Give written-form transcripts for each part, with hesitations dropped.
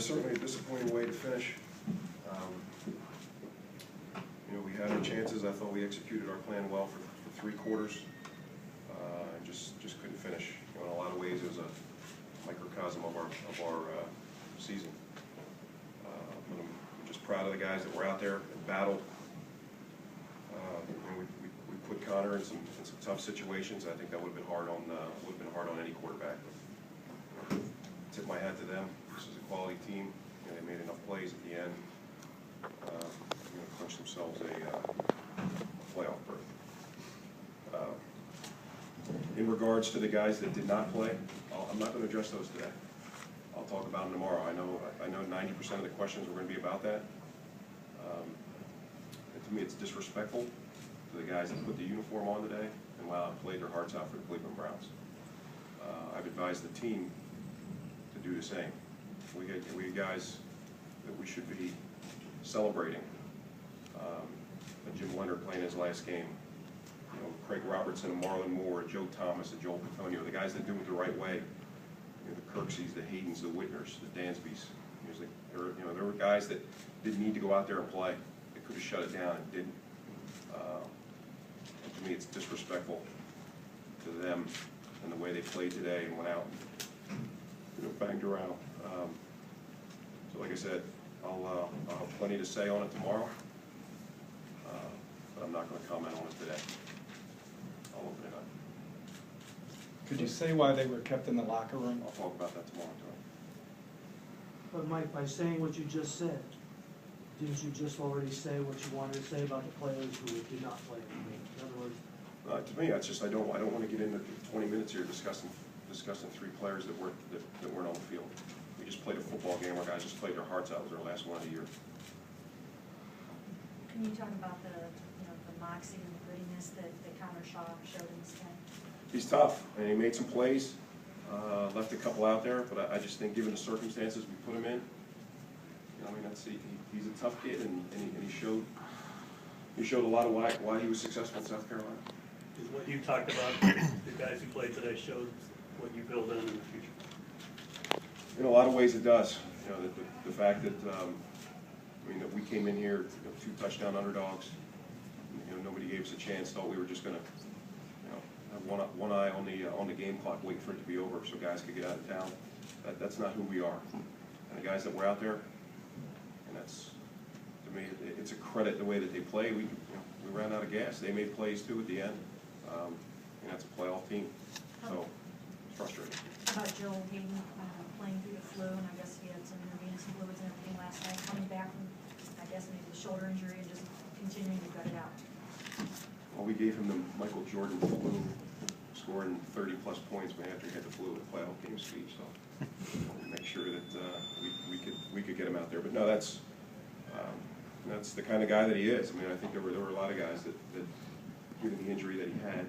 was certainly a disappointing way to finish. You know, we had our chances. I thought we executed our plan well for 3 quarters, and just couldn't finish. You know, in a lot of ways, it was a microcosm of our season. But I'm just proud of the guys that were out there and battled. And we put Connor in some tough situations. I think that would have been hard on any quarterback. But, tip my hat to them. This is a quality team. You know, they made enough plays at the end. Clinch themselves a playoff berth. In regards to the guys that did not play, I'm not going to address those today. I'll talk about them tomorrow. I know 90% of the questions are going to be about that. And to me, it's disrespectful to the guys that put the uniform on today and went out and played their hearts out for the Cleveland Browns. I've advised the team to do the same. We had guys that we should be celebrating. Jim Leonard playing his last game. You know, Craig Robertson, and Marlon Moore, Joe Thomas, and Joel Petonio, the guys that do it the right way. You know, the Kirksies, the Haydens, the Whitners, the Dansbys. There were guys that didn't need to go out there and play. They could have shut it down and didn't. And to me, it's disrespectful to them and the way they played today and went out and banged around. So, like I said, I'll have plenty to say on it tomorrow. But I'm not going to comment on it today. I'll open it up. Could you say why they were kept in the locker room? I'll talk about that tomorrow, Tony. But Mike, by saying what you just said, didn't you just already say what you wanted to say about the players who did not play? In other words, to me, it's just I don't want to get into 20 minutes here discussing 3 players that weren't on the field. We just played a football game. Our guys just played their hearts out. It was our last one of the year. Can you talk about the moxie and the grittiness that Connor Shaw showed in this game? He's tough, and he made some plays. Left a couple out there, but I just think, given the circumstances we put him in, he's a tough kid, and he showed a lot of why he was successful in South Carolina. Is what you talked about, the guys who played today showed what you build in the future? In a lot of ways, it does. You know, the fact that that we came in here 2 touchdown underdogs. You know, nobody gave us a chance. Thought we were just going to, have one eye on the game clock, waiting for it to be over, so guys could get out of town. That's not who we are. And the guys that were out there, and that's, to me, it's a credit the way that they play. We ran out of gas. They made plays too at the end. And that's a playoff team. So it's frustrating. How about Joel Hayden playing through the flu, and I guess he had some intervenous fluids and everything last night, coming back from, I guess, maybe a shoulder injury and just continuing to gut it out? Well, we gave him the Michael Jordan flu, scoring 30-plus points after he had the flu at the playoff game speech. So make sure that we could get him out there. But no, that's the kind of guy that he is. I mean, I think there were a lot of guys that given the injury that he had,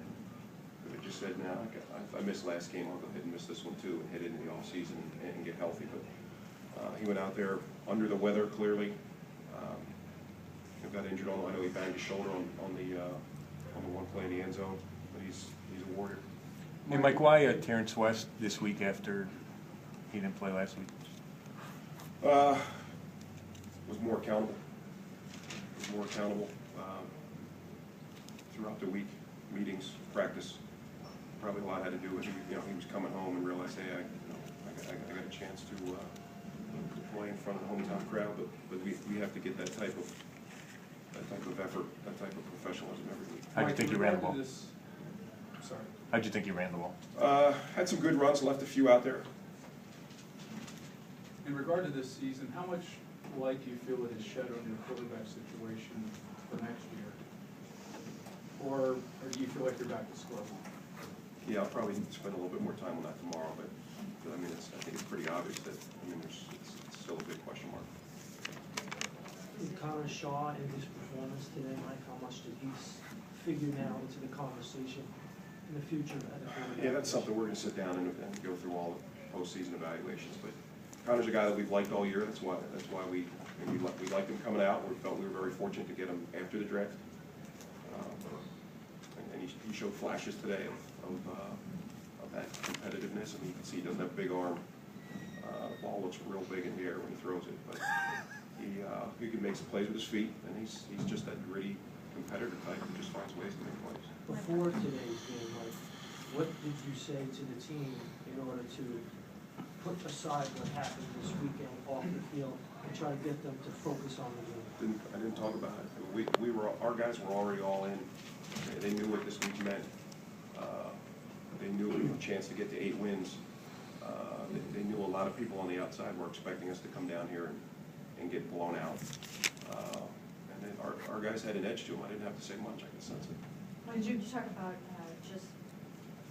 that just said, "Now, if I missed last game, I'll go ahead and miss this one too, and head into the off season and get healthy." But he went out there under the weather, clearly. Got injured I know he banged his shoulder on the one play in the end zone, but he's a warrior. Hey, Mike, why Terrence West this week after he didn't play last week? Was more accountable. Throughout the week, meetings, practice. Probably a lot had to do with he was coming home and realized, hey, I got a chance to play in front of the hometown crowd, but we have to get that type of effort, that type of professionalism every week. How'd you think you ran the ball? Sorry. How'd you think you ran the ball? Had some good runs, left a few out there. In regard to this season, how much light do you feel it has shed on your quarterback situation for next year? Or do you feel like you're back to square one? Yeah, I'll probably spend a little bit more time on that tomorrow, but I mean, I think it's pretty obvious that it's still a big question mark. Connor Shaw and his performance today, Mike, how much did he figure now into the conversation in the future? Yeah, that's something we're going to sit down and go through all the postseason evaluations. But Connor's a guy that we've liked all year. That's why we liked him coming out. We felt we were very fortunate to get him after the draft. And he showed flashes today of that competitiveness. I mean, you can see he doesn't have a big arm. The ball looks real big in the air when he throws it, but he can make some plays with his feet, and he's just that gritty competitor type who just finds ways to make plays. Before today's game, Mike, what did you say to the team in order to put aside what happened this weekend off the field and try to get them to focus on the game? I didn't talk about it. Our guys were already all in. They knew what this week meant. They knew we had a chance to get to 8 wins. They knew a lot of people on the outside were expecting us to come down here and get blown out. And then our guys had an edge to them. I didn't have to say much. I can sense it. Did you talk about just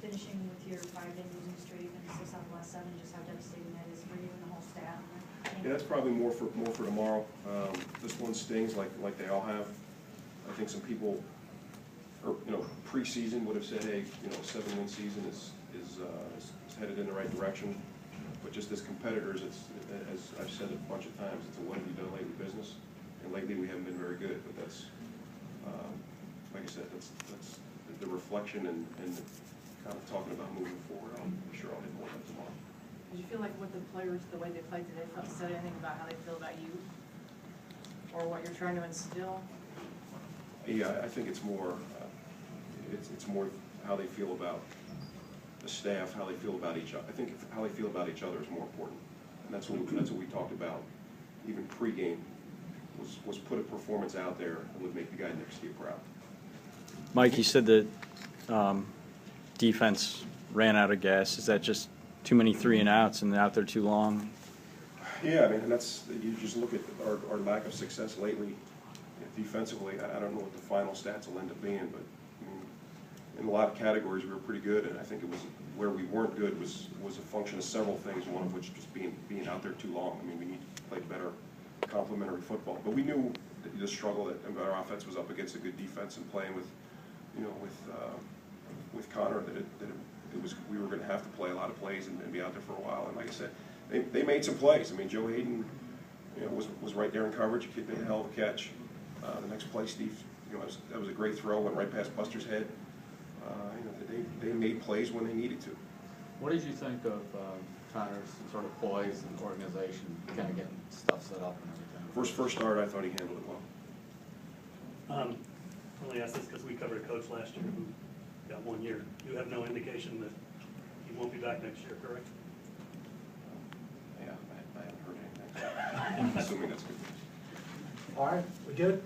finishing with your 5-game losing streak and 6 out of the last 7, just how devastating that is for you and the whole staff? Yeah, that's probably more for tomorrow. This one stings like they all have. I think some people, or preseason would have said, hey, a 7-win season is headed in the right direction. But just as competitors, it's, as I've said a bunch of times, it's a what have you done lately business. And lately we haven't been very good. But that's, like I said, that's the reflection and kind of talking about moving forward. I'm sure I'll hit more of that tomorrow. Did you feel like with the players, the way they played today, said anything about how they feel about you? Or what you're trying to instill? Yeah, I think it's more, it's more how they feel about the staff, how they feel about each other. I think how they feel about each other is more important. And that's what we talked about, even pregame, was put a performance out there that would make the guy next to you proud. Mike, you said that defense ran out of gas. Is that just too many 3-and-outs and out there too long? Yeah, I mean, and that's, you just look at our lack of success lately defensively. I don't know what the final stats will end up being, but I mean, in a lot of categories we were pretty good, and I think it was where we weren't good was a function of several things, one of which just being out there too long. I mean, we need to play better complementary football. But we knew the struggle that our offense was up against a good defense and playing with Connor, that it was, we were going to have to play a lot of plays and be out there for a while. And like I said, they made some plays. I mean, Joe Hayden, was right there in coverage. He made a hell of a catch. The next play, Steve, that was a great throw, went right past Buster's head. They made plays when they needed to. What did you think of Connor's sort of poise and organization, kind of getting stuff set up and everything? First start, I thought he handled it well. I only asked this because we covered a coach last year who got 1 year. You have no indication that he won't be back next year, correct? Yeah, I haven't heard anything. I'm assuming that's good. All right, we good?